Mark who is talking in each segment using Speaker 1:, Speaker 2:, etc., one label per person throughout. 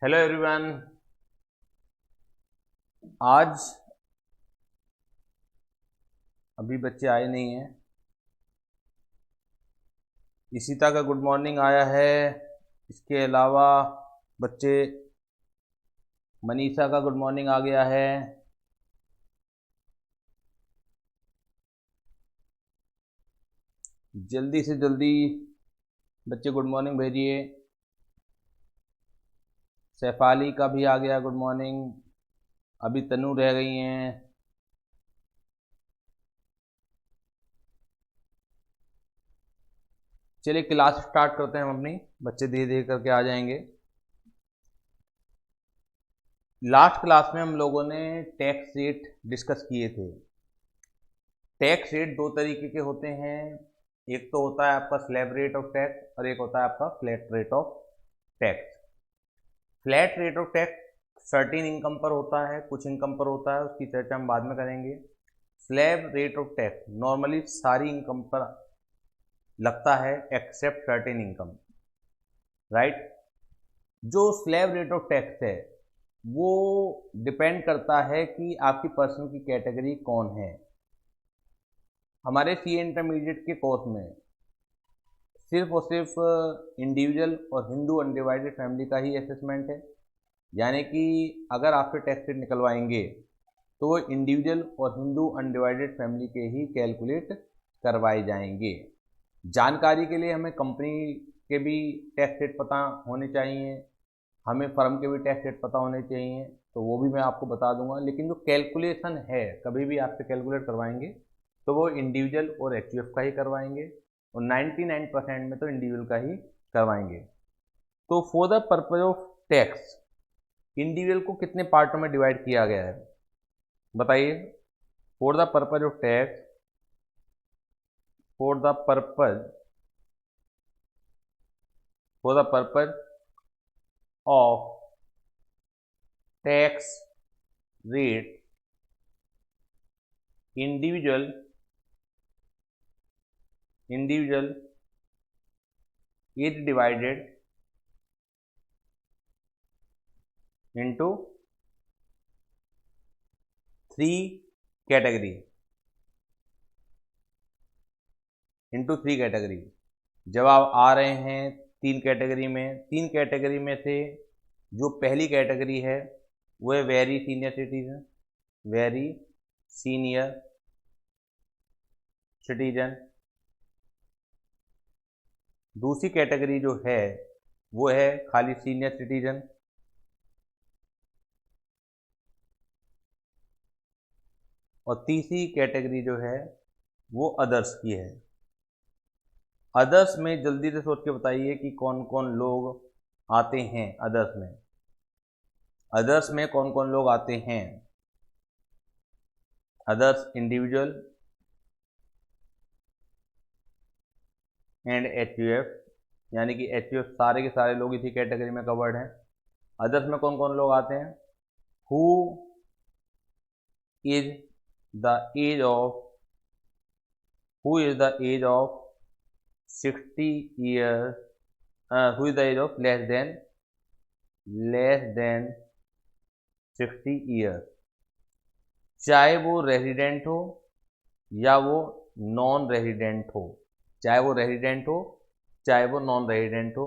Speaker 1: Hello everyone. आज अभी बच्चे आए नहीं हैं। इशिता का गुड मॉर्निंग आया है। इसके अलावा बच्चे मनीषा का गुड मॉर्निंग आ गया है। जल्दी से जल्दी बच्चे गुड मॉर्निंग भेजिए। सैफाली का भी आ गया गुड मॉर्निंग। अभी तनु रह गई हैं। चलिए क्लास स्टार्ट करते हैं हम अपनी। बच्चे धीरे धीरे करके आ जाएंगे। लास्ट क्लास में हम लोगों ने टैक्स रेट डिस्कस किए थे। टैक्स रेट दो तरीके के होते हैं। एक तो होता है आपका स्लैब रेट ऑफ टैक्स और एक होता है आपका flat rate of tax. Flat rate of tax certain income पर होता है, कुछ इनकम पर होता है, उसकी चर्चा हम बाद में करेंगे। Slab rate of tax normally सारी इनकम पर लगता है एक्सेप्ट सर्टेन इनकम, राइट। जो स्लैब रेट ऑफ टैक्स है वो डिपेंड करता है कि आपकी पर्सन की कैटेगरी कौन है। हमारे सीए इंटरमीडिएट के कोर्स में सिर्फ और सिर्फ इंडिविजुअल और हिंदू अनडिवाइडेड फैमिली का ही असेसमेंट है। यानी कि अगर आपके टैक्स रेट निकलवाएंगे तो वो इंडिविजुअल और हिंदू अनडिवाइडेड फैमिली के ही कैलकुलेट करवाए जाएंगे। जानकारी के लिए हमें कंपनी के भी टैक्स रेट पता होने चाहिए, हमें फर्म के भी टैक्स रेट पता होने चाहिए, तो वो भी मैं आपको बता दूंगा। लेकिन जो कैलकुलेशन है कभी भी आपसे कैलकुलेट करवाएंगे तो वो इंडिविजुअल और एचयूएफ का ही करवाएंगे और 99% में तो इंडिविजुअल का ही करवाएंगे। तो for the purpose of tax individual को कितने पार्टों में डिवाइड किया गया है बताइए। For the purpose of tax, for the purpose for the purpose of tax rate individual is divided into three category जब आप आ रहे हैं तीन कैटेगरी में से जो पहली कैटेगरी है वो है वेरी सीनियर सिटीजन। दूसरी कैटेगरी जो है वो है खाली सीनियर सिटीजन। और तीसरी कैटेगरी जो है वो अदर्स की है। अदर्स में जल्दी से सोच के बताइए कि कौन कौन लोग आते हैं। अदर्स में कौन कौन लोग आते हैं। अदर्स इंडिविजुअल एंड एचयूएफ, यानी कि एचयूएफ सारे के सारे लोग इसी कैटेगरी में कवर्ड हैं। अदर्स में कौन कौन लोग आते हैं। Who is the age of 60 years, who is the age of less than 60 years, चाहे वो रेजिडेंट हो या वो नॉन रेजिडेंट हो, चाहे वो नॉन रेजिडेंट हो।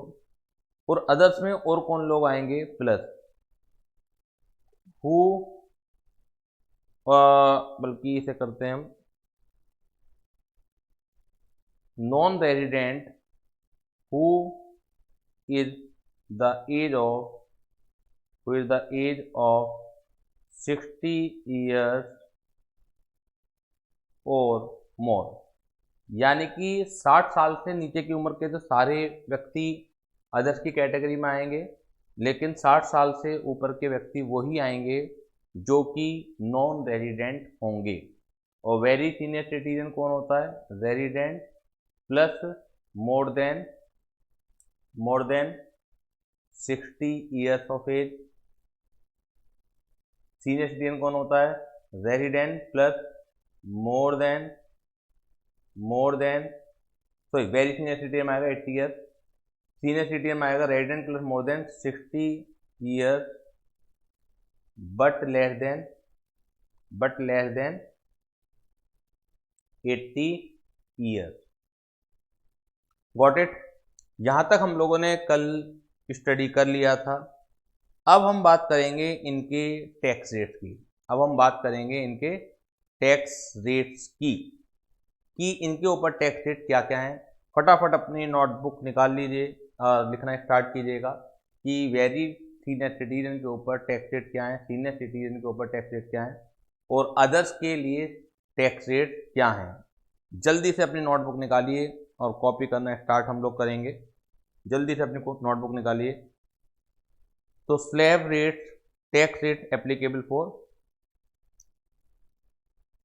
Speaker 1: और अदर्स में और कौन लोग आएंगे प्लस हु, बल्कि इसे करते हैं हम non resident who is the age of 60 years और मोर, यानी कि 60 साल से नीचे की उम्र के तो सारे व्यक्ति अदर्स की कैटेगरी में आएंगे, लेकिन 60 साल से ऊपर के व्यक्ति वही आएंगे जो कि नॉन रेजिडेंट होंगे। और वेरी सीनियर सिटीजन कौन होता है। Resident plus more than 60 years of age. Senior citizen कौन होता है। Resident plus more than very senior citizen में आएगा 80 years। सीनियर सिटीजन में आएगा resident plus more than 60 year but less than 80 year. Got it. यहां तक हम लोगों ने कल स्टडी कर लिया था। अब हम बात करेंगे इनके टैक्स रेट की। अब हम बात करेंगे इनके टैक्स रेट्स की कि इनके ऊपर टैक्स रेट क्या क्या है। फटाफट अपनी नोटबुक निकाल लीजिए, लिखना स्टार्ट कीजिएगा कि वेरी सीनियर सिटीजन के ऊपर टैक्स रेट क्या है, सीनियर सिटीजन के ऊपर टैक्स रेट क्या है और अदर्स के लिए टैक्स रेट क्या है। जल्दी से अपनी नोटबुक निकालिए और कॉपी करना स्टार्ट हम लोग करेंगे। जल्दी से अपनी नोटबुक निकालिए। तो slab rate, tax rate applicable for,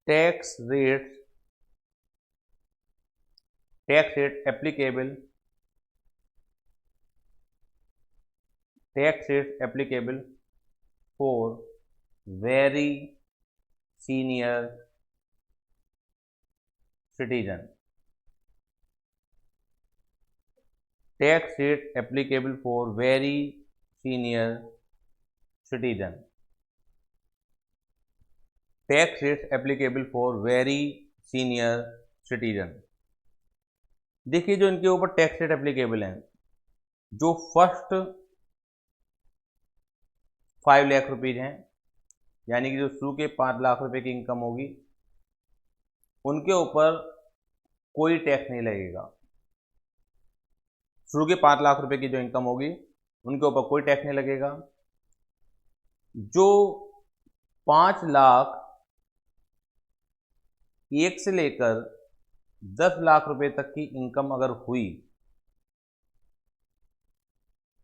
Speaker 1: tax rate applicable for very senior citizen. Tax rate applicable for very senior citizen. Tax rate applicable for very senior citizen. देखिए जो इनके ऊपर टैक्स रेट एप्लीकेबल है, जो first 5 lakh rupees हैं, यानी कि जो शुरू के 5 लाख रुपए की इनकम होगी उनके ऊपर कोई टैक्स नहीं लगेगा। शुरू के 5 लाख रुपए की जो इनकम होगी उनके ऊपर कोई टैक्स नहीं लगेगा। जो 5 लाख 1 से लेकर 10 लाख रुपए तक की इनकम अगर हुई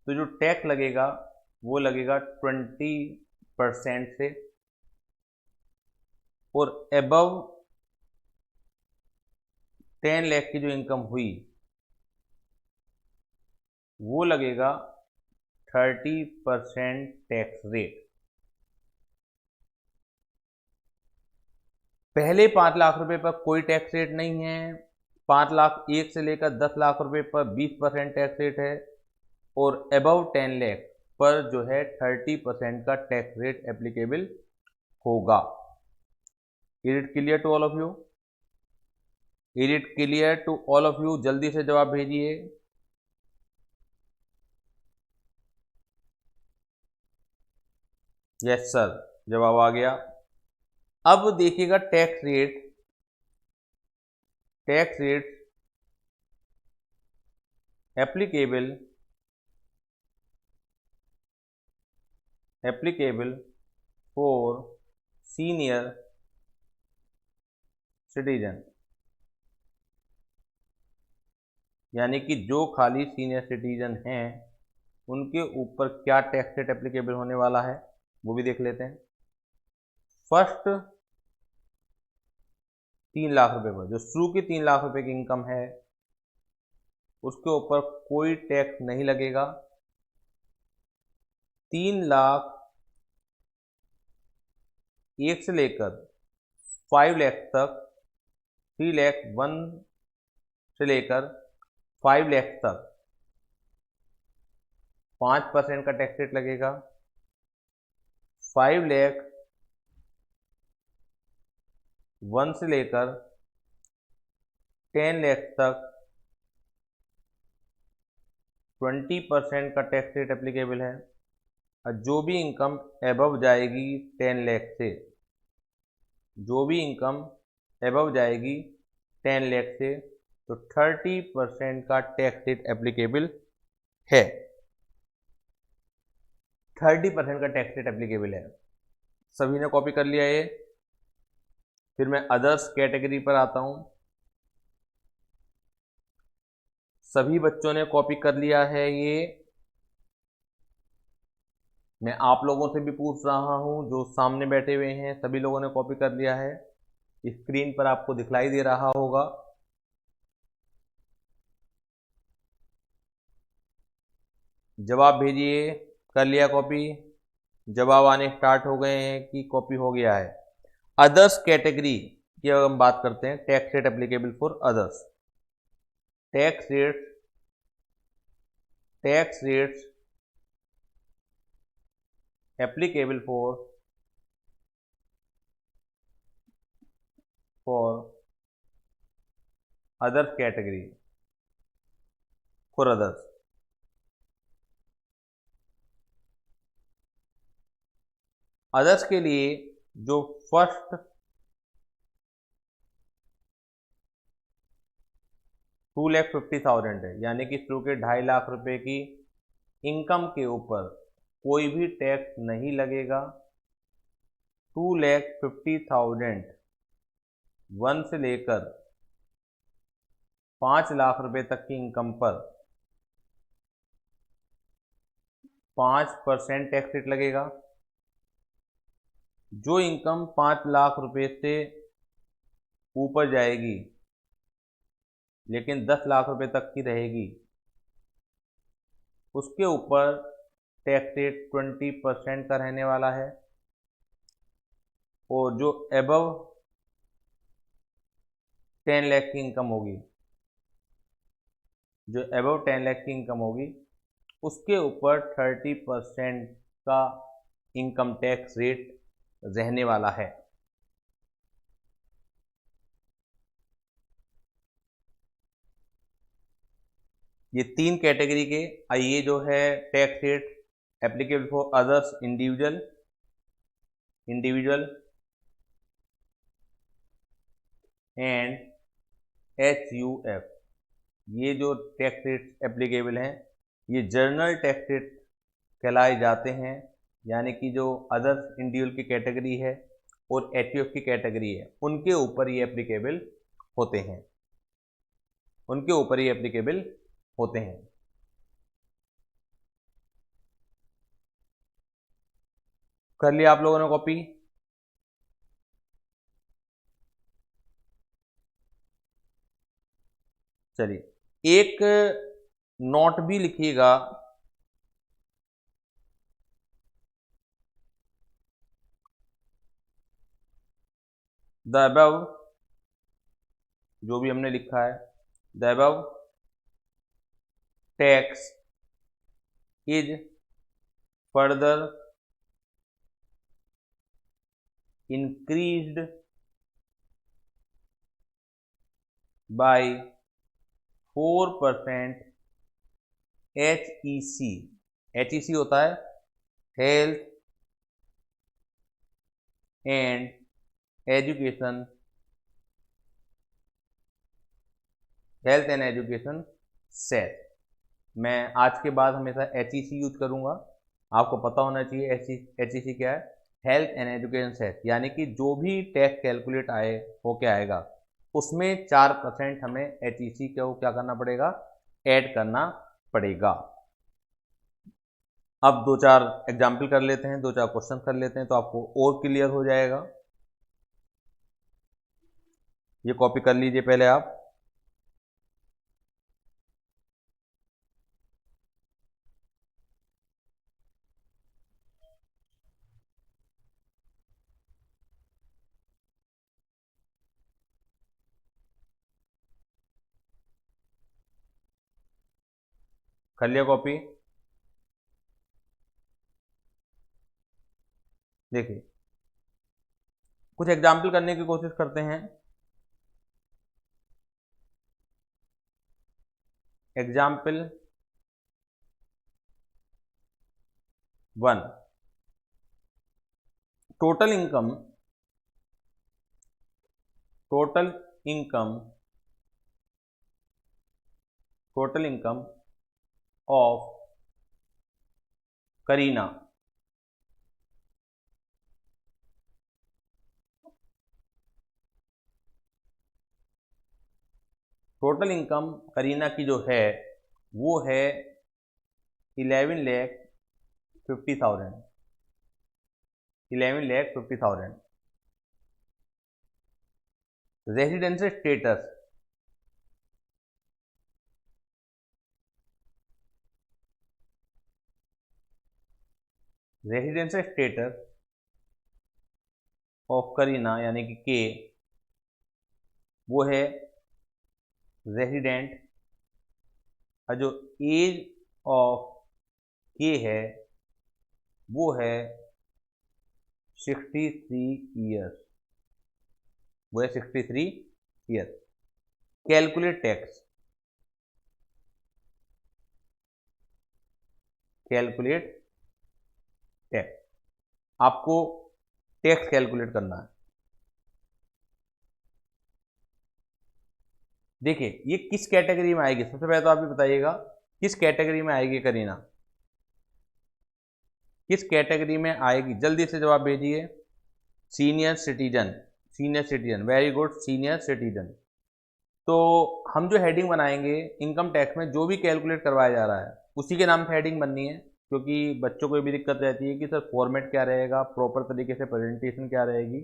Speaker 1: तो जो टैक्स लगेगा वो लगेगा 20% से, और अबव 10 लाख की जो इनकम हुई वो लगेगा 30% टैक्स रेट। पहले 5 लाख रुपए पर कोई टैक्स रेट नहीं है। 5 लाख 1 से लेकर 10 लाख रुपए पर 20% टैक्स रेट है, और अबव 10 लाख पर जो है 30% का टैक्स रेट एप्लीकेबल होगा। Is it clear to all of you? Is it clear to all of you? जल्दी से जवाब भेजिए। यस सर, जवाब आ गया। अब देखिएगा tax rate applicable for senior citizen, यानी कि जो खाली सीनियर सिटीजन हैं उनके ऊपर क्या टैक्स रेट एप्लीकेबल होने वाला है वो भी देख लेते हैं। फर्स्ट 3 लाख रुपए पर, जो शुरू की 3 लाख रुपए की इनकम है उसके ऊपर कोई टैक्स नहीं लगेगा। 3 लाख 1 से लेकर 5 लाख तक, 3 लाख 1 से लेकर 5 लाख तक 5% का टैक्स रेट लगेगा। 5 लाख 1 से लेकर 10 लाख तक 20% का टैक्स रेट एप्लीकेबल है। और जो भी इनकम एबव जाएगी 10 लाख से, जो भी इनकम एबव जाएगी 10 लाख से, तो 30% का टैक्स रेट एप्लीकेबल है। 30% का टैक्स रेट एप्लीकेबल है। सभी ने कॉपी कर लिया ये। फिर मैं अदर्स कैटेगरी पर आता हूं। सभी बच्चों ने कॉपी कर लिया है ये। मैं आप लोगों से भी पूछ रहा हूं, जो सामने बैठे हुए हैं सभी लोगों ने कॉपी कर लिया है। स्क्रीन पर आपको दिखलाई दे रहा होगा। जवाब भेजिए। कर लिया कॉपी? जवाब आने स्टार्ट हो गए हैं कि कॉपी हो गया है। अदर्स कैटेगरी की अगर हम बात करते हैं, tax rate applicable for others. Tax rates applicable for others category, for others. Others के लिए जो फर्स्ट 2,50,000 है, यानी कि शुरू के 2.5 लाख रुपए की इनकम के ऊपर कोई भी टैक्स नहीं लगेगा। 2,50,000 1 से लेकर 5 लाख रुपए तक की इनकम पर 5% टैक्स रेट लगेगा। जो इनकम 5 लाख रुपए से ऊपर जाएगी लेकिन 10 लाख रुपए तक की रहेगी, उसके ऊपर टैक्स रेट 20% का रहने वाला है। और जो एबव 10 लाख की इनकम होगी, जो एबव 10 लाख की इनकम होगी, उसके ऊपर 30% का इनकम टैक्स रेट रहने वाला है। ये 3 कैटेगरी के आइए जो है tax rate applicable for others individual and HUF, ये जो टैक्स रेट एप्लीकेबल हैं ये जनरल टैक्स रेट कहलाए जाते हैं, यानी कि जो अदर्स इंडिविजुअल की कैटेगरी है और HUF की कैटेगरी है उनके ऊपर ये एप्लीकेबल होते हैं, उनके ऊपर ये एप्लीकेबल होते हैं। कर लिया आप लोगों ने कॉपी? चलिए एक नोट भी लिखिएगा, द अबव, जो भी हमने लिखा है, the above tax is further increased by 4% HEC। HEC होता है health and education, health and education set. मैं आज के बाद हमेशा HEC यूज करूंगा, आपको पता होना चाहिए HEC क्या है, हेल्थ एंड एजुकेशन सेट। यानी कि जो भी टैक्स कैलकुलेट आए होके आएगा उसमें 4% हमें HEC को क्या करना पड़ेगा, ऐड करना पड़ेगा। अब 2-4 एग्जाम्पल कर लेते हैं, 2-4 क्वेश्चन कर लेते हैं तो आपको और क्लियर हो जाएगा। ये कॉपी कर लीजिए पहले आप। कर लिया कॉपी? देखिए कुछ एग्जाम्पल करने की कोशिश करते हैं। Example 1, total income of Kareena total income Kareena की जो है वो है 11,50,000। रेजिडेंशियल स्टेटस, ऑफ करीना यानी कि के, वो है रेजिडेंट, और जो एज ऑफ के है वो है 63 ईयर्स, वो है 63 years. Calculate tax, calculate tax, आपको टैक्स कैलकुलेट करना है। देखिए ये किस कैटेगरी में आएगी, सबसे पहले तो आप ये बताइएगा किस कैटेगरी में आएगी करीना, किस कैटेगरी में आएगी, जल्दी से जवाब भेजिए। Senior citizen, senior citizen, very good, senior citizen. तो हम जो हेडिंग बनाएंगे इनकम टैक्स में, जो भी कैलकुलेट करवाया जा रहा है उसी के नाम से हेडिंग बननी है, क्योंकि बच्चों को भी दिक्कत रहती है कि सर फॉर्मेट क्या रहेगा, प्रॉपर तरीके से प्रेजेंटेशन क्या रहेगी।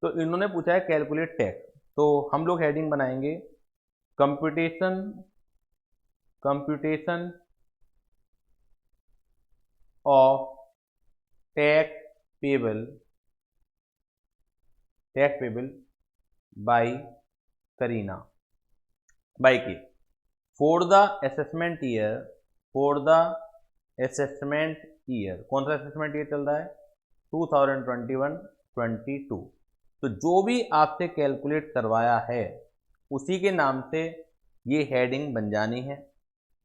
Speaker 1: तो इन्होंने पूछा है कैलकुलेट टैक्स, तो हम लोग हेडिंग बनाएंगे computation, computation of tax payable, tax payable by Kareena, by K, for the assessment year, for the assessment year, कौन सा असेसमेंट ईयर चल रहा है, 2021-22। तो जो भी आपसे कैलकुलेट करवाया है उसी के नाम से ये हेडिंग बन जानी है।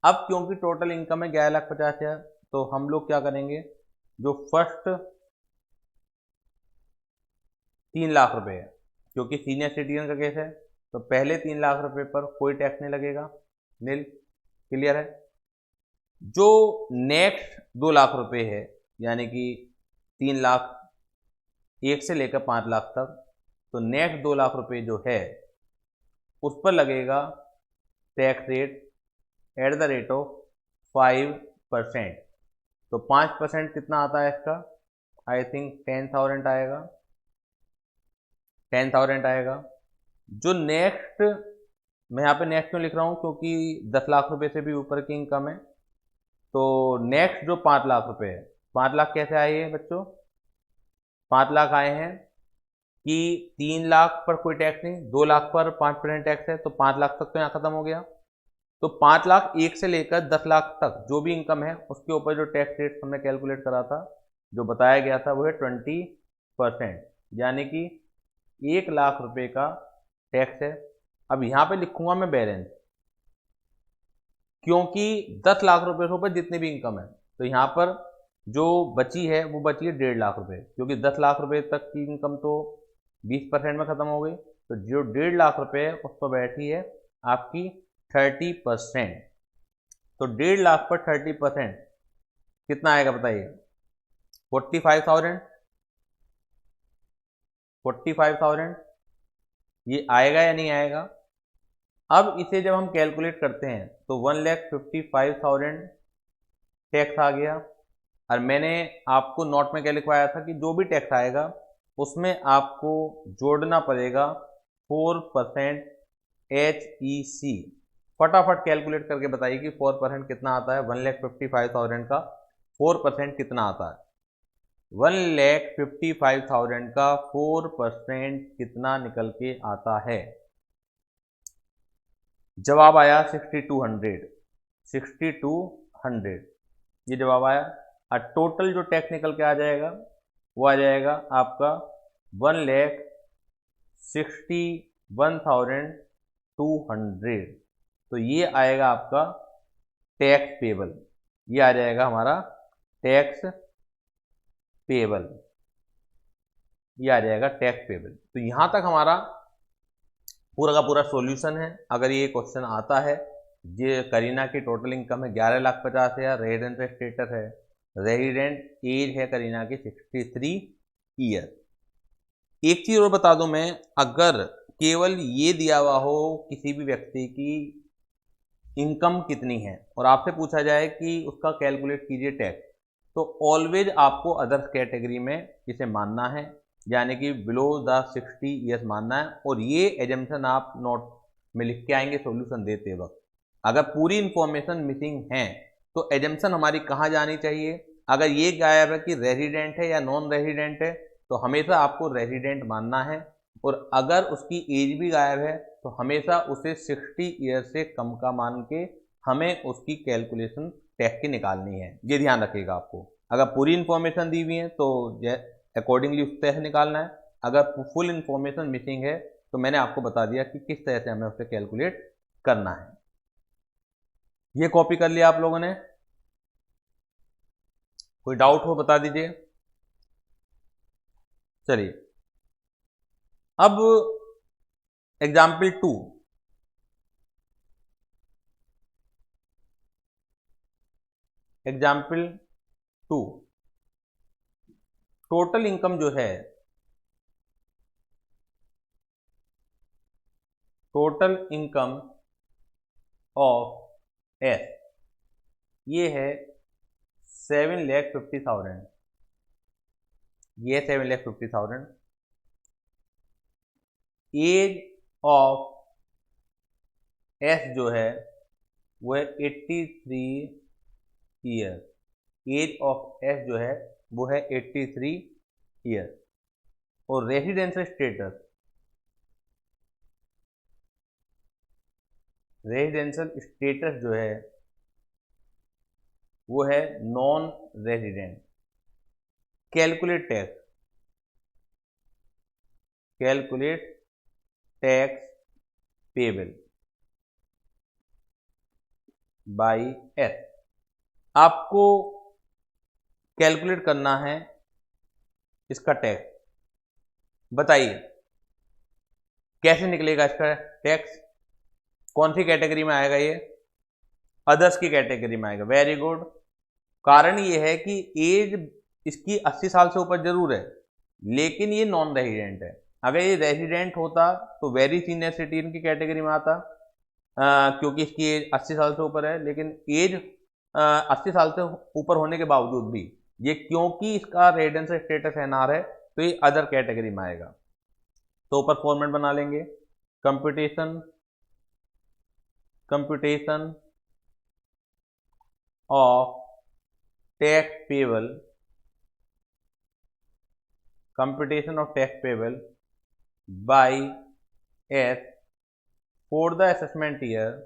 Speaker 1: अब क्योंकि टोटल इनकम है 11,50,000, तो हम लोग क्या करेंगे, जो फर्स्ट 3 लाख रुपए है, क्योंकि सीनियर सिटीजन का केस है, तो पहले 3 लाख रुपए पर कोई टैक्स नहीं लगेगा, नील, क्लियर है। जो नेक्स्ट 2 लाख रुपए है, यानी कि 3 लाख 1 से लेकर 5 लाख तक, तो नेक्स्ट 2 लाख रुपए जो है उस पर लगेगा tax rate at the rate of 5%। तो 5% कितना आता है इसका, आई थिंक 10,000 आएगा, 10,000 आएगा। जो नेक्स्ट, मैं यहाँ पे नेक्स्ट क्यों लिख रहा हूँ, क्योंकि 10 लाख रुपए से भी ऊपर की इनकम है। तो नेक्स्ट जो 5 लाख रुपए है, 5 लाख कैसे आए हैं बच्चों, 5 लाख आए हैं कि 3 लाख पर कोई टैक्स नहीं, 2 लाख पर 5% टैक्स है, तो 5 लाख तक तो यहाँ खत्म हो गया। तो 5 लाख 1 से लेकर 10 लाख तक जो भी इनकम है उसके ऊपर जो टैक्स रेट हमने कैलकुलेट करा था, जो बताया गया था, वो है 20%, यानी कि 1 लाख रुपए का टैक्स है। अब यहाँ पे लिखूंगा मैं बैलेंस, क्योंकि 10 लाख रुपए से ऊपर जितनी भी इनकम है, तो यहाँ पर जो बची है वो बची है 1.5 लाख रुपए, क्योंकि 10 लाख रुपए तक की इनकम तो 20% में खत्म हो गई, तो जो 1.5 लाख रुपए है उस पर बैठी है आपकी 30%। तो 1.5 लाख पर 30% कितना आएगा बताइए, 45,000, 45,000 ये आएगा या नहीं आएगा। अब इसे जब हम कैलकुलेट करते हैं तो 1,55,000 टैक्स आ गया, और मैंने आपको नोट में क्या लिखवाया था कि जो भी टैक्स आएगा उसमें आपको जोड़ना पड़ेगा 4% HEC। फटाफट कैलकुलेट करके बताइए कि 4% कितना आता है, 1,55,000 का 4% कितना आता है, 1,55,000 का 4% कितना निकल के आता है। जवाब आया 6200, 6200 ये जवाब आया। और टोटल जो टैक्स निकल के आ जाएगा वो आ जाएगा आपका 1,61,200। तो ये आएगा आपका टैक्स पेबल, ये आ जाएगा हमारा टैक्स पेबल, ये आ जाएगा टैक्स पेबल। तो यहां तक हमारा पूरा का पूरा सॉल्यूशन है। अगर ये क्वेश्चन आता है, ये करीना की टोटल इनकम है 11,50,000, रेजिडेंट स्टेटस है, रेजिडेंट एज है करीना की 63 ईयर। एक चीज और बता दूं मैं, अगर केवल ये दिया हुआ हो किसी भी व्यक्ति की इनकम कितनी है और आपसे पूछा जाए कि उसका कैलकुलेट कीजिए टैक्स, तो ऑलवेज आपको अदर्स कैटेगरी में इसे मानना है, यानी कि बिलो द 60 ईयर्स मानना है। और ये एजम्पशन आप नोट में लिख के आएंगे सॉल्यूशन देते वक्त। अगर पूरी इंफॉर्मेशन मिसिंग है तो एजम्पशन हमारी कहाँ जानी चाहिए, अगर ये गायब है कि रेजिडेंट है या नॉन रेजिडेंट है, तो हमेशा आपको रेजिडेंट मानना है। और अगर उसकी एज भी गायब है तो हमेशा उसे 60 ईयर से कम का मान के हमें उसकी कैलकुलेशन टैक्स की निकालनी है। ये ध्यान रखिएगा आपको। अगर पूरी इंफॉर्मेशन दी हुई है तो अकॉर्डिंगली उस तरह से निकालना है। अगर फुल इंफॉर्मेशन मिसिंग है तो मैंने आपको बता दिया कि किस तरह से हमें उसे कैलकुलेट करना है। ये कॉपी कर लिया आप लोगों ने? कोई डाउट हो बता दीजिए। चलिए अब एग्जाम्पल 2, एग्जाम्पल 2, टोटल इनकम जो है, टोटल इनकम ऑफ एस, ये है 7,50,000, ये 7,50,000। एज ऑफ एस जो है वो है 83 ईयर, एज ऑफ एस जो है वो है 83 ईयर। और रेजिडेंशियल स्टेटस, रेजिडेंशियल स्टेटस जो है वो है non resident. Calculate tax, calculate tax payable by S. आपको कैलकुलेट करना है इसका टैक्स। बताइए कैसे निकलेगा इसका टैक्स? कौन सी कैटेगरी में आएगा ये? अदर्स की कैटेगरी में आएगा। Very good. कारण ये है कि एज इसकी 80 साल से ऊपर जरूर है, लेकिन ये नॉन रेजिडेंट है। अगर ये रेजिडेंट होता तो वेरी सीनियर सिटीजन की कैटेगरी में आता, क्योंकि इसकी एज 80 साल से ऊपर है। लेकिन एज 80 साल से ऊपर होने के बावजूद भी ये, क्योंकि इसका रेजिडेंशियल स्टेटस एनआर है, तो ये अदर कैटेगरी में आएगा। तो ऊपर फॉर्मेट बना लेंगे, computation of tax payable, computation of tax payable by S for the assessment year,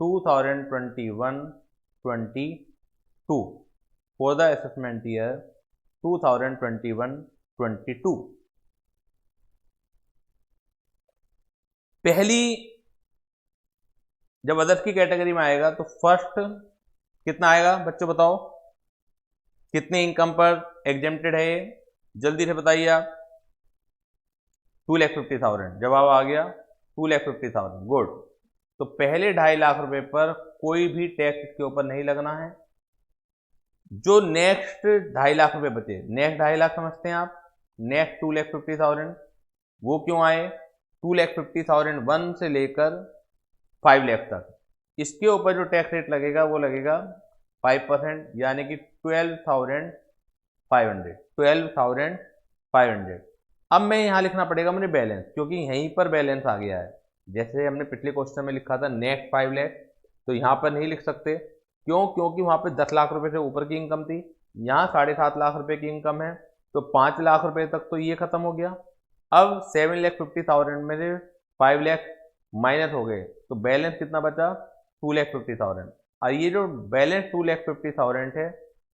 Speaker 1: 2021-22, for the assessment year 2021-22। पहली जब अदर्स की कैटेगरी में आएगा तो फर्स्ट कितना आएगा बच्चों, बताओ कितने इनकम पर एग्जेम्प्टेड है ये? जल्दी से बताइए आप। 2,50,000 जवाब आ गया, 2,50,000। गुड। तो पहले 2.5 लाख रुपए पर कोई भी टैक्स इसके ऊपर नहीं लगना है। जो नेक्स्ट 2.5 लाख रुपए बचे, नेक्स्ट 2.5 लाख समझते हैं आप, नेक्स्ट 2,50,000 वो क्यों आए? 2,50,000 1 से लेकर 5 लाख तक, इसके ऊपर जो टैक्स रेट लगेगा वो लगेगा 5%, यानी कि 12,500। अब मैं यहां लिखना पड़ेगा मुझे बैलेंस, क्योंकि यहीं पर बैलेंस आ गया है। जैसे हमने पिछले क्वेश्चन में लिखा था नेक्स्ट 5 लाख, तो यहां पर नहीं लिख सकते। क्यों? क्योंकि वहां पे 10 लाख रुपए से ऊपर की इनकम थी, यहाँ 7.5 लाख रुपए की इनकम है, तो 5 लाख रुपए तक तो ये खत्म हो गया। अब 7,50,000 में से 5 लाख माइनस हो गए, तो बैलेंस कितना बचा? 2,50,000। और ये जो बैलेंस 2,50,000 है,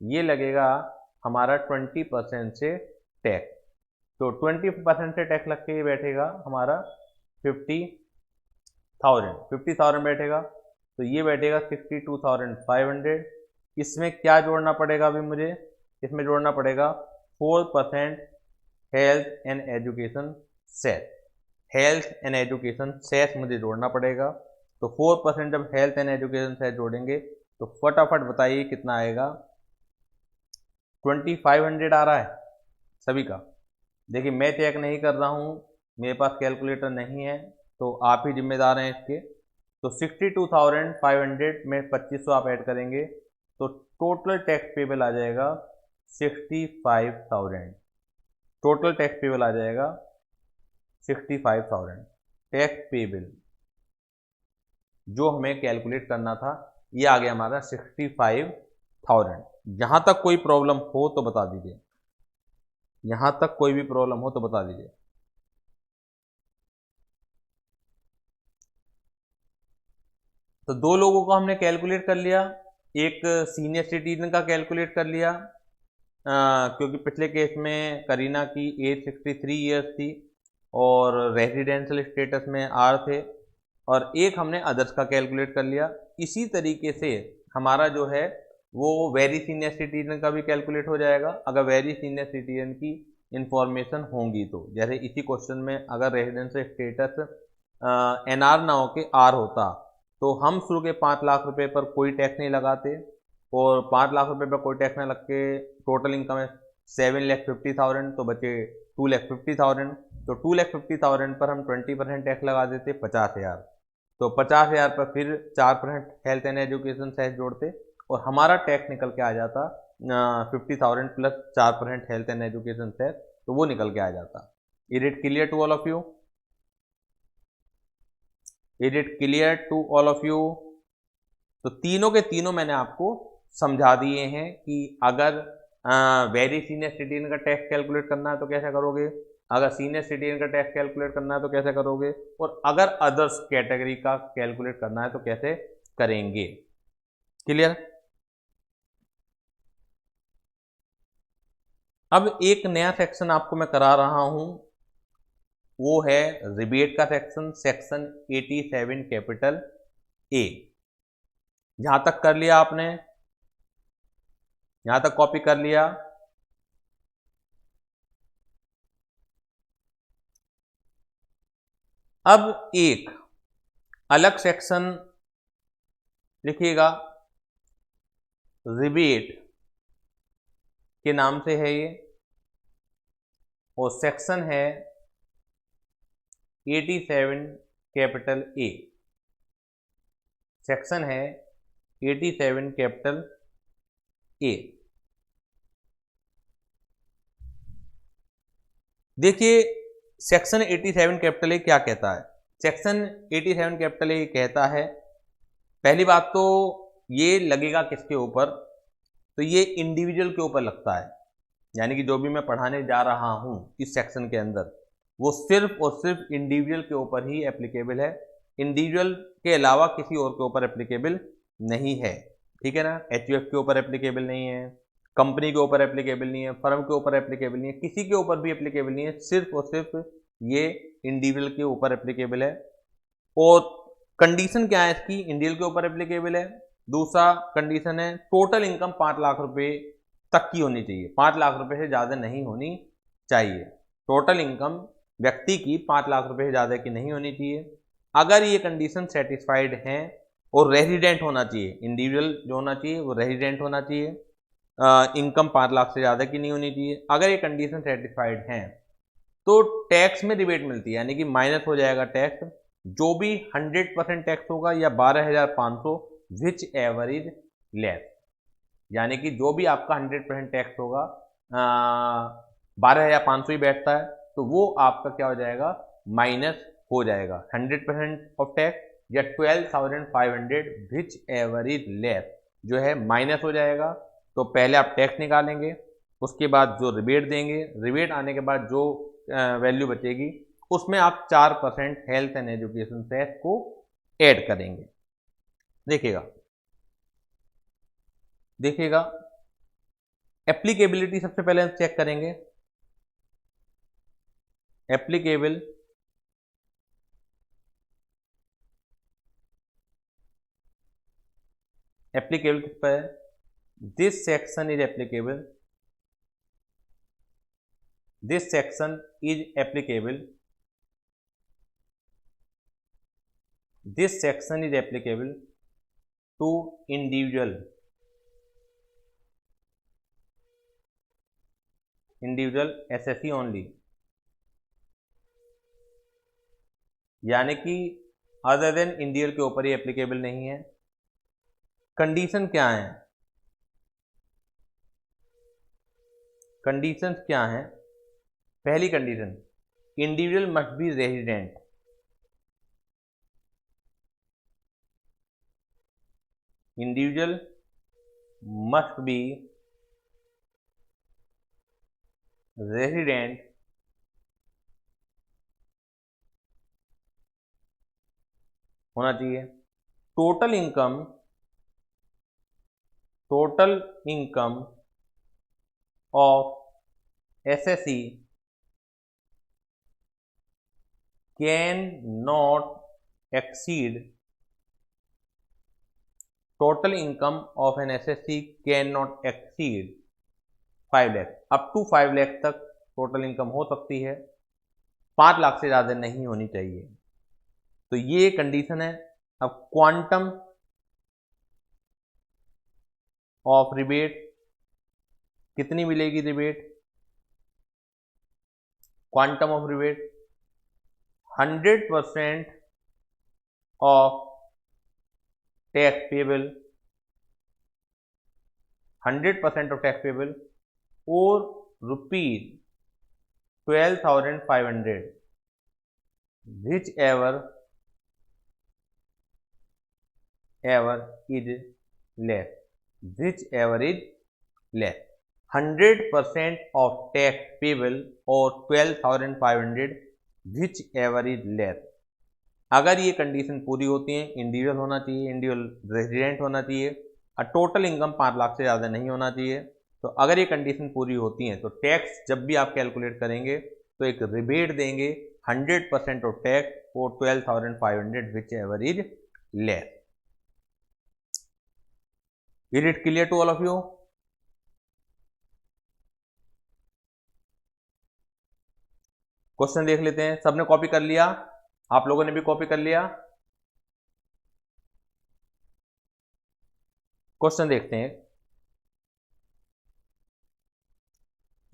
Speaker 1: ये लगेगा हमारा 20% से टैक्स। तो 20% से टैक्स लग के ये बैठेगा हमारा 50,000 बैठेगा। तो ये बैठेगा 62,500। इसमें क्या जोड़ना पड़ेगा अभी मुझे? इसमें जोड़ना पड़ेगा 4% health and education cess. Health and education cess मुझे जोड़ना पड़ेगा। तो 4% जब हेल्थ एंड एजुकेशन सेस जोड़ेंगे तो फटाफट बताइए कितना आएगा? 2,500 आ रहा है सभी का। देखिए मैं चेक नहीं कर रहा हूँ, मेरे पास कैलकुलेटर नहीं है, तो आप ही जिम्मेदार हैं इसके। तो 62,500 में 2500 आप ऐड करेंगे तो टोटल टैक्स पेबल आ जाएगा 65,000। टोटल टैक्स पेबल आ जाएगा 65,000। टैक्स पेबल जो हमें कैलकुलेट करना था ये आ गया हमारा 65,000। यहां तक कोई प्रॉब्लम हो तो बता दीजिए, यहां तक कोई भी प्रॉब्लम हो तो बता दीजिए। तो दो लोगों को हमने कैलकुलेट कर लिया, एक सीनियर सिटीजन का कैलकुलेट कर लिया, क्योंकि पिछले केस में करीना की एज 63 ईयर्स थी और रेजिडेंशियल स्टेटस में आर थे, और एक हमने अदर्स का कैलकुलेट कर लिया। इसी तरीके से हमारा जो है वो वेरी सीनियर सिटीजन का भी कैलकुलेट हो जाएगा, अगर वेरी सीनियर सिटीजन की इंफॉर्मेशन होंगी तो। जैसे इसी क्वेश्चन में अगर रेजिडेंशियल स्टेटस एनआर ना हो के आर होता तो हम शुरू के 5 लाख रुपए पर कोई टैक्स नहीं लगाते, और 5 लाख रुपए पर कोई टैक्स ना लग के टोटल इनकम है 7,50,000, तो बचे 2,50,000। तो 2,50,000 पर हम 20% टैक्स लगा देते 50,000, तो 50,000 पर फिर 4% हेल्थ एंड एजुकेशन सेस जोड़ते और हमारा टैक्स निकल के आ जाता 50,000 plus 4% health and education cess, तो वो निकल के आ जाता। Is it clear to all of you? Is it clear to all of you? तो तीनों के तीनों मैंने आपको समझा दिए हैं कि अगर वेरी सीनियर सिटीजन का टैक्स कैलकुलेट करना है तो कैसे करोगे, अगर सीनियर सिटीजन का टैक्स कैलकुलेट करना है तो कैसे करोगे, और अगर अदर्स कैटेगरी का कैलकुलेट करना है तो कैसे करेंगे। क्लियर? अब एक नया सेक्शन आपको मैं करा रहा हूं, वो है रिबेट का सेक्शन, सेक्शन 87 कैपिटल ए। यहां तक कर लिया आपने? यहां तक कॉपी कर लिया? अब एक अलग सेक्शन लिखिएगा, रिबेट के नाम से है ये, और सेक्शन है 87 कैपिटल ए। सेक्शन है 87 कैपिटल ए। देखिए सेक्शन 87 कैपिटल ए क्या कहता है। सेक्शन 87 कैपिटल ए कहता है, पहली बात तो ये लगेगा किसके ऊपर, तो ये इंडिविजुअल के ऊपर लगता है, यानी कि जो भी मैं पढ़ाने जा रहा हूं इस सेक्शन के अंदर वो सिर्फ और सिर्फ इंडिविजुअल के ऊपर ही एप्लीकेबल है, इंडिविजुअल के अलावा किसी और के ऊपर एप्लीकेबल नहीं है। ठीक है ना? एचयूएफ के ऊपर एप्लीकेबल नहीं है, कंपनी के ऊपर एप्लीकेबल नहीं है, फर्म के ऊपर एप्लीकेबल नहीं है, किसी के ऊपर भी एप्लीकेबल नहीं है, सिर्फ और सिर्फ ये इंडिविजुअल के ऊपर एप्लीकेबल है। और कंडीशन क्या है इसकी? इंडिविजुअल के ऊपर एप्लीकेबल है। दूसरा कंडीशन है टोटल इनकम 5 लाख रुपए तक की होनी चाहिए, 5 लाख रुपए से ज़्यादा नहीं होनी चाहिए। टोटल इनकम व्यक्ति की 5 लाख रुपए से ज़्यादा की नहीं होनी चाहिए। अगर ये कंडीशन सेटिस्फाइड हैं, और रेजिडेंट होना चाहिए, इंडिविजुअल जो होना चाहिए वो रेजिडेंट होना चाहिए, इनकम 5 लाख से ज़्यादा की नहीं होनी चाहिए। अगर ये कंडीशन सेटिस्फाइड हैं तो टैक्स में रिबेट मिलती है, यानी कि माइनस हो जाएगा टैक्स, जो भी 100% टैक्स होगा या 12,500 विच एवर इज लेस, यानी कि जो भी आपका 100% टैक्स होगा 12,500 ही बैठता है, तो वो आपका क्या हो जाएगा? माइनस हो जाएगा 100% ऑफ टैक्स, या 12,500 विच एवर इज लेस जो है माइनस हो जाएगा। तो पहले आप टैक्स निकालेंगे, उसके बाद जो रिबेट देंगे, रिबेट आने के बाद जो वैल्यू बचेगी उसमें आप 4% हेल्थ एंड एजुकेशन सेस को ऐड करेंगे। देखिएगा देखिएगा एप्लीकेबिलिटी सबसे पहले हम चेक करेंगे। एप्लीकेबल एप्लीकेबल किस पर है? This section is applicable, this section is applicable, this section is applicable to individual, individual SSC only, यानी कि अदर देन इंडिविजुअल के ऊपर ही एप्लीकेबल नहीं है। कंडीशन क्या है? कंडीशंस क्या हैं? पहली condition, individual must be resident, individual must be resident होना चाहिए। Total income total income of SSC can not exceed total income of an SSC can not exceed 5 lakh, up to 5 lakh तक टोटल इनकम हो सकती है, 5 लाख से ज़्यादा नहीं होनी चाहिए। तो ये कंडीशन है। अब क्वांटम ऑफ रिबेट, कितनी मिलेगी rebate? Quantum of rebate 100% of tax payable, 100% of tax payable और ₹12,500 whichever is less, which ever is less, 100% of tax payable और 12,500 विच एवर इज लेस। अगर ये कंडीशन पूरी होती है, इंडिविजुअल होना चाहिए, इंडिविजुअल रेजिडेंट होना चाहिए और टोटल इनकम 5 लाख से ज़्यादा नहीं होना चाहिए। तो अगर ये कंडीशन पूरी होती है तो टैक्स जब भी आप कैलकुलेट करेंगे तो एक रिबेट देंगे 100% ऑफ टैक्स और 12,500 whichever is less. Is it clear to all of you? Question देख लेते हैं। सबने कॉपी कर लिया? आप लोगों ने भी कॉपी कर लिया? क्वेश्चन देखते हैं।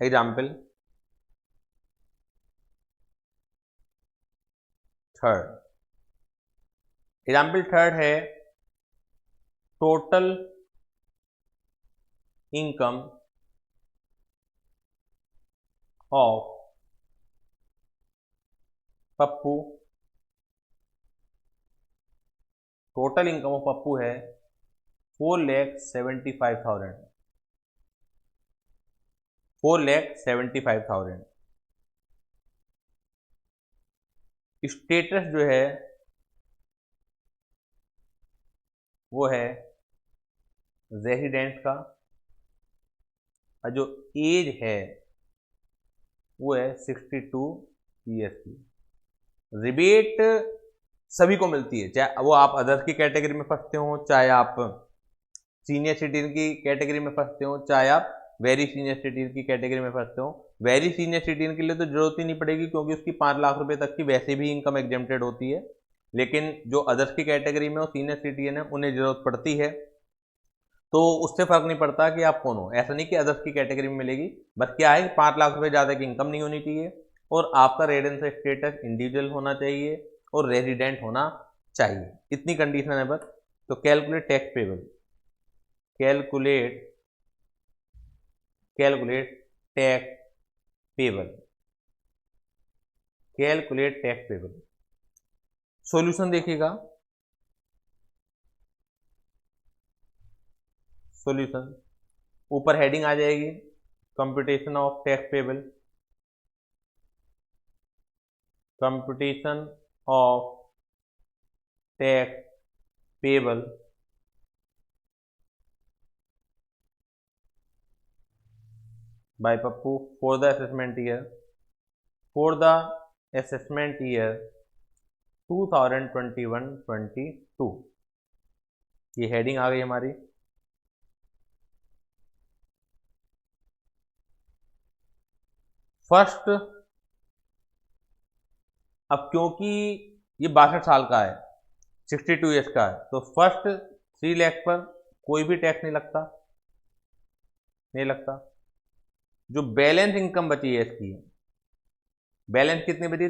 Speaker 1: एग्जाम्पल थर्ड, एग्जाम्पल थर्ड है total income of Pappu, total income of Pappu है 4,75,000, 4,75,000। स्टेटस जो है वो है रेजिडेंट का और जो एज है वो है 62 ईयर्स की। रिबेट सभी को मिलती है, चाहे वो आप अदर्स की कैटेगरी में फंसते हो, चाहे आप सीनियर सिटीजन की कैटेगरी में फंसते हो, चाहे आप वेरी सीनियर सिटीजन की कैटेगरी में फंसते हो। वेरी सीनियर सिटीजन के लिए तो जरूरत ही नहीं पड़ेगी क्योंकि उसकी 5 लाख रुपए तक की वैसे भी इनकम एग्जेम्प्टेड होती है, लेकिन जो अदर्स की कैटेगरी में हो, सीनियर सिटीजन है, उन्हें जरूरत पड़ती है। तो उससे फर्क नहीं पड़ता कि आप कौन हो, ऐसा नहीं कि अदर्स की कैटेगरी में मिलेगी, बस क्या है 5 लाख रुपए ज़्यादा की इनकम नहीं होनी चाहिए और आपका रेजिडेंस स्टेटस इंडिविजुअल होना चाहिए और रेजिडेंट होना चाहिए, इतनी कंडीशन है बस। तो calculate tax payable, calculate tax payable, calculate tax payable. Solution देखिएगा, सॉल्यूशन ऊपर हेडिंग आ जाएगी computation of tax payable, computation of tax payable by Pappu for the assessment year 2021-22। ये हेडिंग आ गई हमारी। फर्स्ट, अब क्योंकि ये 62 साल का है, 62 ईयर्स का है, तो फर्स्ट 3 लाख पर कोई भी टैक्स नहीं लगता। जो बैलेंस इनकम बची है इसकी, बैलेंस कितनी बची?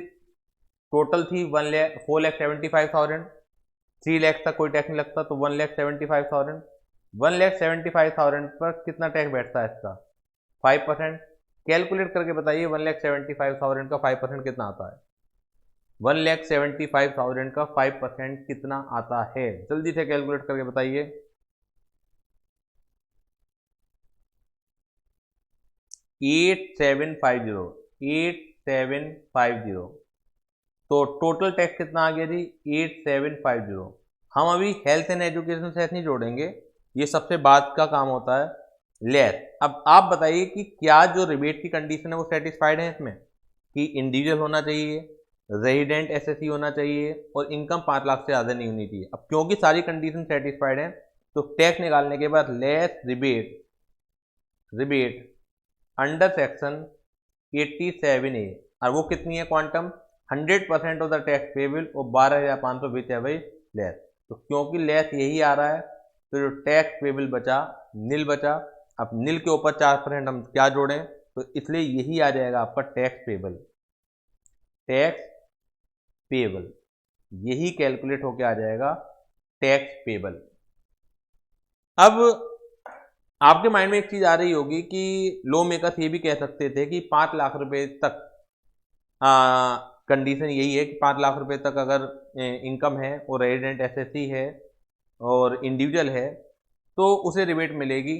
Speaker 1: टोटल थी 4,75,000, 3 लाख तक कोई टैक्स नहीं लगता, तो 1,75,000, 1,75,000 पर कितना टैक्स बैठता है इसका? 5%। कैलकुलेट करके बताइए 1,75,000 का 5% कितना आता है? 1,75,000 का 5% कितना आता है? जल्दी से कैलकुलेट करके बताइए। 8750। तो टोटल टैक्स कितना आ गया जी? 8750। हम अभी हेल्थ एंड एजुकेशन सेस नहीं जोड़ेंगे, ये सबसे बाद का काम होता है लेस। अब आप बताइए कि क्या जो रिबेट की कंडीशन है वो सेटिस्फाइड है इसमें, कि इंडिविजुअल होना चाहिए, रेजिडेंट एसएससी होना चाहिए और इनकम 5 लाख से ज़्यादा नहीं होनी चाहिए। अब क्योंकि सारी कंडीशन सेटिस्फाइड है तो टैक्स निकालने के बाद less rebate under section 87A, और वो कितनी है quantum, 100% of the tax payable और 12,500 विच है भाई लेस। तो क्योंकि लेस यही आ रहा है तो जो टैक्स पेबल बचा नील बचा। अब नील के ऊपर 4% हम क्या जोड़ें, तो इसलिए यही आ जाएगा आपका टैक्स पेबल यही कैलकुलेट होके आ जाएगा टैक्स पेबल। अब आपके माइंड में एक चीज आ रही होगी कि लॉ मेकर्स ये भी कह सकते थे कि 5 लाख रुपए तक कंडीशन यही है कि 5 लाख रुपए तक अगर इनकम है और रेजिडेंट एसएससी है और इंडिविजुअल है तो उसे रिबेट मिलेगी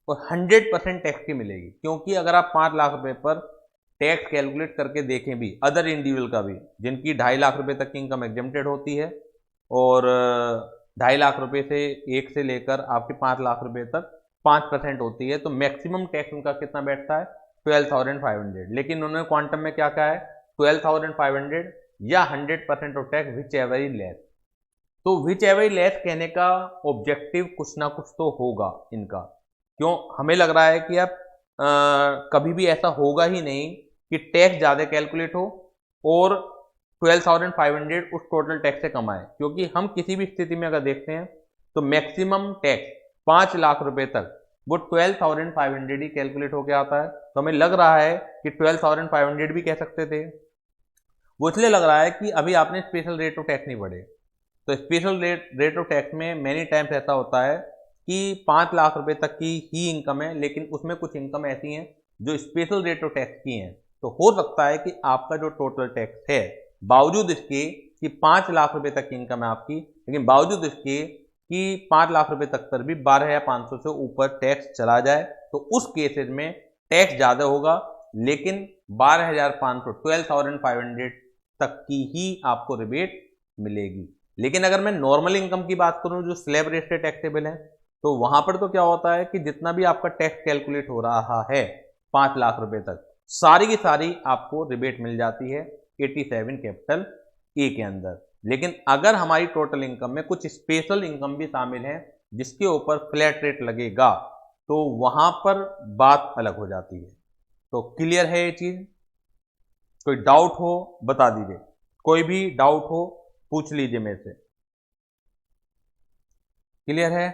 Speaker 1: और 100% टैक्स की मिलेगी। क्योंकि अगर आप 5 लाख रुपए पर टैक्स कैलकुलेट करके देखें भी अदर इंडिविजुअल का भी, जिनकी 2.5 लाख रुपए तक की इनकम एग्जेम्प्टेड होती है और 2.5 लाख रुपए से एक से लेकर आपके 5 लाख रुपए तक 5% होती है, तो मैक्सिमम टैक्स उनका कितना बैठता है 12,500। लेकिन उन्होंने क्वांटम में क्या कहा है 12,500 या 100% of tax which ever is less. तो विच एवर लेस कहने का ऑब्जेक्टिव कुछ ना कुछ तो होगा इनका। क्यों, हमें लग रहा है कि अब कभी भी ऐसा होगा ही नहीं कि टैक्स ज़्यादा कैलकुलेट हो और 12,500 उस टोटल टैक्स से कम आए। क्योंकि हम किसी भी स्थिति में अगर देखते हैं तो मैक्सिमम टैक्स 5 लाख रुपए तक वो 12,500 ही कैलकुलेट होके आता है। तो हमें लग रहा है कि 12,500 भी कह सकते थे। वो इसलिए लग रहा है कि अभी आपने स्पेशल रेट ऑफ टैक्स नहीं पढ़े। तो स्पेशल रेट ऑफ टैक्स में मैनी टाइम्स ऐसा होता है कि 5 लाख रुपए तक की ही इनकम है, लेकिन उसमें कुछ इनकम ऐसी हैं जो स्पेशल रेट ऑफ टैक्स की हैं। तो हो सकता है कि आपका जो टोटल टैक्स है बावजूद इसके कि 5 लाख रुपए तक की इनकम है आपकी, लेकिन बावजूद इसके कि 5 लाख रुपए तक पर भी 12,500 से ऊपर टैक्स चला जाए, तो उस केसेस में टैक्स ज़्यादा होगा, लेकिन 12,500 तक की ही आपको रिबेट मिलेगी। लेकिन अगर मैं नॉर्मल इनकम की बात करूं जो स्लैब रेट से टैक्सेबल है, तो वहां पर तो क्या होता है कि जितना भी आपका टैक्स कैलकुलेट हो रहा है 5 लाख रुपए तक, सारी की सारी आपको रिबेट मिल जाती है 87 कैपिटल ए के अंदर। लेकिन अगर हमारी टोटल इनकम में कुछ स्पेशल इनकम भी शामिल है जिसके ऊपर फ्लैट रेट लगेगा, तो वहां पर बात अलग हो जाती है। तो क्लियर है ये चीज? कोई डाउट हो बता दीजिए, कोई भी डाउट हो पूछ लीजिए मेरे से। क्लियर है?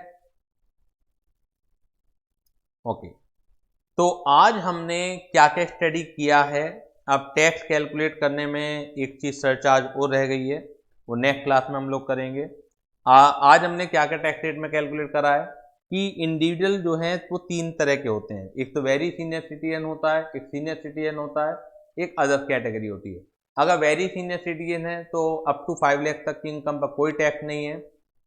Speaker 1: ओके। तो आज हमने क्या क्या स्टडी किया है। अब टैक्स कैलकुलेट करने में एक चीज सरचार्ज और रह गई है, वो नेक्स्ट क्लास में हम लोग करेंगे। आज हमने क्या क्या टैक्स रेट में कैलकुलेट करा है कि इंडिविजुअल जो है वो 3 तरह के होते हैं। एक तो वेरी सीनियर सिटीजन होता है, एक सीनियर सिटीजन होता है, एक अदर कैटेगरी होती है। अगर वेरी सीनियर सिटीजन है तो अप टू 5 लाख तक की इनकम पर कोई टैक्स नहीं है।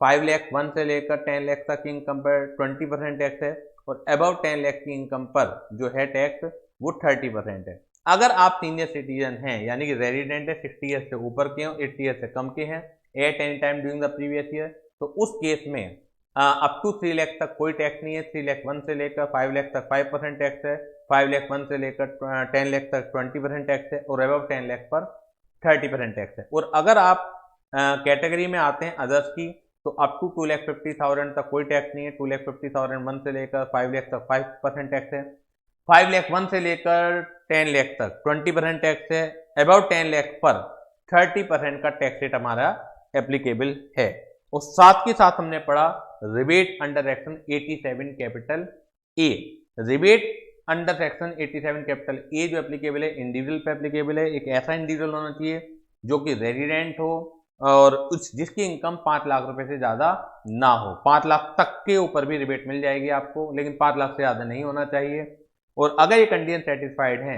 Speaker 1: 5 लाख 1 से लेकर 10 लाख तक की इनकम पर 20% टैक्स है और अबव 10 लाख की इनकम पर जो है टैक्स वो 30% है। अगर आप सीनियर सिटीजन हैं यानी कि रेजिडेंट है, 60 ईयर से ऊपर के हो, 80 ईयर से कम के हैं, at any time during the previous year, तो उस केस में अप टू 3 लाख तक कोई टैक्स नहीं है। 3 लाख 1 से लेकर 5 लाख तक 5% टैक्स है, 5 लाख 1 से लेकर 10 लाख तक 20% टैक्स है और अबव 10 लाख पर 30% टैक्स है। और अगर आप कैटेगरी में आते हैं अदर्स की, तो अप टू 2,50,000 तक कोई टैक्स नहीं है। 2,50,000 1 से लेकर 5 लाख तक 5% टैक्स है। 5 लाख 1 से लेकर 10 लाख तक 20% टैक्स है। अबाउट 10 लाख पर 30% का टैक्स रेट हमारा एप्लीकेबल है। और साथ के साथ हमने पढ़ा rebate under section 87 capital A. Rebate under section 87 capital A जो एप्लीकेबल है इंडिविजुअल पे एप्लीकेबल है। एक ऐसा इंडिविजुअल होना चाहिए जो कि रेजिडेंट हो और उस जिसकी इनकम 5 लाख रुपए से ज्यादा ना हो। 5 लाख तक के ऊपर भी रिबेट मिल जाएगी आपको, लेकिन 5 लाख से ज्यादा नहीं होना चाहिए। और अगर ये कंडीशन सेटिस्फाइड है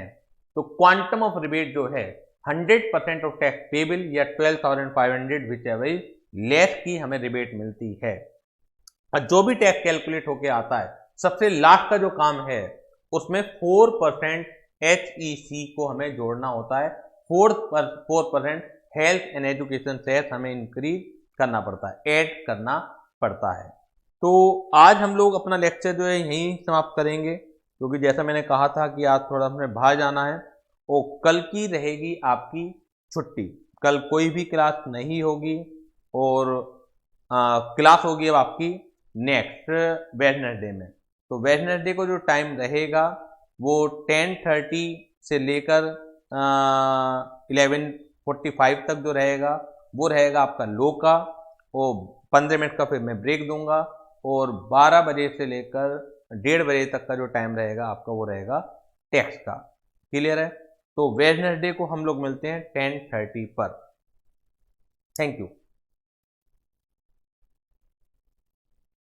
Speaker 1: तो क्वांटम ऑफ रिबेट जो है 100% ऑफ टैक्स पेबल या 12,500 विच एवर लेस की हमें रिबेट मिलती है। और जो भी टैक्स कैलकुलेट होके आता है सबसे लास्ट का जो काम है उसमें 4% HEC को हमें जोड़ना होता है। 4% हेल्थ एंड एजुकेशन सेस हमें इंक्रीज करना पड़ता है, ऐड करना पड़ता है। तो आज हम लोग अपना लेक्चर जो है यहीं समाप्त करेंगे, क्योंकि जैसा मैंने कहा था कि आज थोड़ा हमें बाहर जाना है और कल की रहेगी आपकी छुट्टी। कल कोई भी क्लास नहीं होगी और क्लास होगी अब आपकी नेक्स्ट वेडनेसडे में। तो वेडनेसडे को जो टाइम रहेगा वो 10:30 से लेकर 11:45 तक जो रहेगा वो रहेगा आपका लो का, और 15 मिनट का फिर मैं ब्रेक दूंगा, और 12 बजे से लेकर 1:30 बजे तक का जो टाइम रहेगा आपका वो रहेगा टैक्स का। क्लियर है? तो वेडनेसडे को हम लोग मिलते हैं 10:30 पर। Thank you.